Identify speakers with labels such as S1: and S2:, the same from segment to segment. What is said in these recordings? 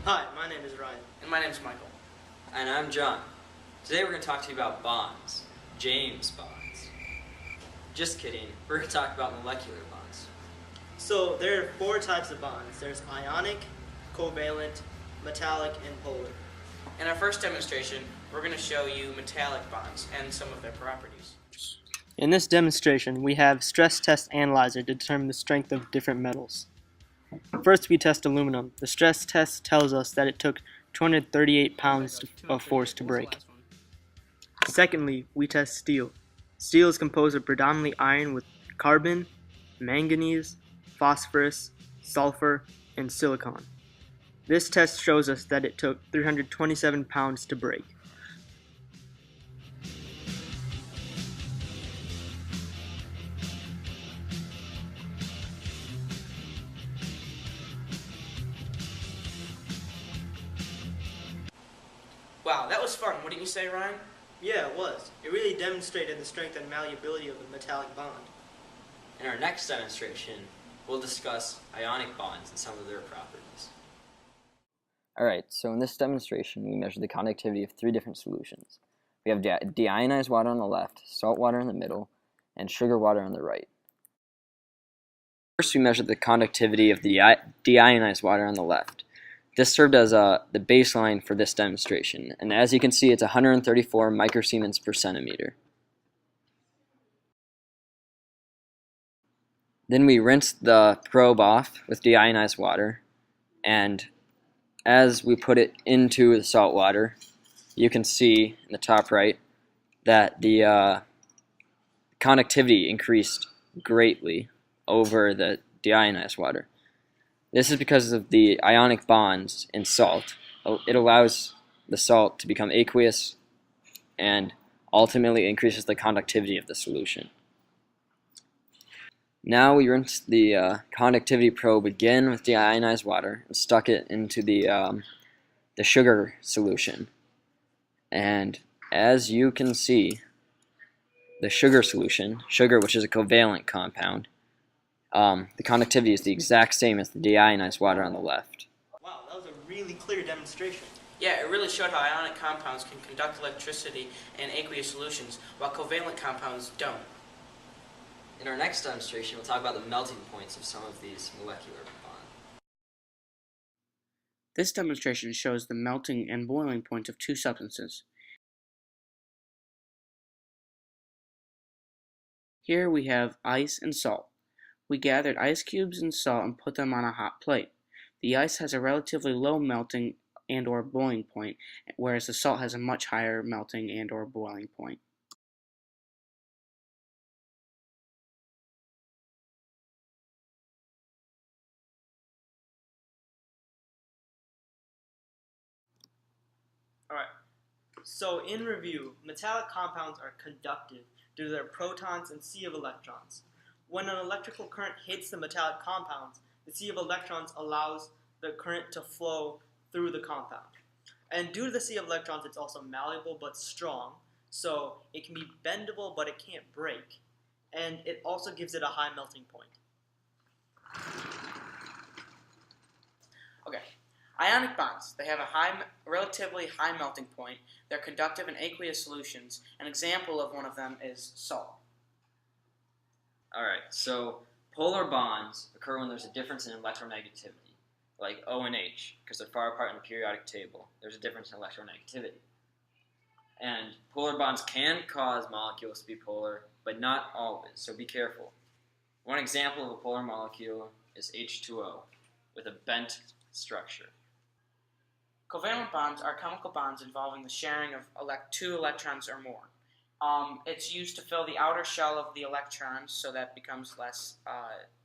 S1: Hi, my name is Ryan.
S2: And my name's Michael.
S3: And I'm John. Today we're going to talk to you about bonds. James bonds. Just kidding. We're going to talk about molecular bonds.
S1: So there are four types of bonds. There's ionic, covalent, metallic, and polar.
S2: In our first demonstration, we're going to show you metallic bonds and some of their properties.
S1: In this demonstration, we have stress test analyzer to determine the strength of different metals. First, we test aluminum. The stress test tells us that it took 238 pounds of force to break. Secondly, we test steel. Steel is composed of predominantly iron with carbon, manganese, phosphorus, sulfur, and silicon. This test shows us that it took 327 pounds to break.
S2: Wow, that was fun. What did you say, Ryan?
S1: Yeah, it was. It really demonstrated the strength and malleability of the metallic bond.
S3: In our next demonstration, we'll discuss ionic bonds and some of their properties.
S4: Alright, so in this demonstration, we measure the conductivity of three different solutions. We have deionized water on the left, salt water in the middle, and sugar water on the right. First, we measure the conductivity of the deionized water on the left. This served as the baseline for this demonstration, and as you can see, it's 134 microsiemens per centimeter. Then we rinsed the probe off with deionized water, and as we put it into the salt water, you can see in the top right that the conductivity increased greatly over the deionized water. This is because of the ionic bonds in salt. It allows the salt to become aqueous and ultimately increases the conductivity of the solution. Now we rinsed the conductivity probe again with deionized water and stuck it into the sugar solution. And as you can see, the sugar solution, sugar which is a covalent compound, the conductivity is the exact same as the deionized water on the left.
S1: Wow, that was a really clear demonstration.
S2: Yeah, it really showed how ionic compounds can conduct electricity in aqueous solutions, while covalent compounds don't.
S3: In our next demonstration, we'll talk about the melting points of some of these molecular bonds.
S2: This demonstration shows the melting and boiling points of two substances. Here we have ice and salt. We gathered ice cubes and salt and put them on a hot plate. The ice has a relatively low melting and/or boiling point, whereas the salt has a much higher melting and/or boiling point.
S1: Alright, so in review, metallic compounds are conductive due to their protons and sea of electrons. When an electrical current hits the metallic compounds, the sea of electrons allows the current to flow through the compound. And due to the sea of electrons, it's also malleable but strong, so it can be bendable but it can't break. And it also gives it a high melting point.
S2: Okay. Ionic bonds. They have a relatively high melting point. They're conductive in aqueous solutions. An example of one of them is salt.
S3: Alright, so polar bonds occur when there's a difference in electronegativity, like O and H, because they're far apart in the periodic table. There's a difference in electronegativity. And polar bonds can cause molecules to be polar, but not always, so be careful. One example of a polar molecule is H2O, with a bent structure.
S2: Covalent bonds are chemical bonds involving the sharing of two electrons or more. It's used to fill the outer shell of the electrons so that becomes less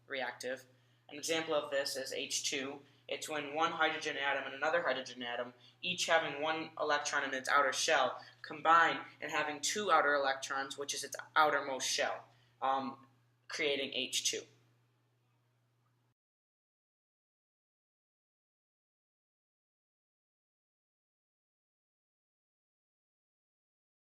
S2: reactive. An example of this is H2. It's when one hydrogen atom and another hydrogen atom, each having one electron in its outer shell, combine and having two outer electrons, which is its outermost shell, creating H2.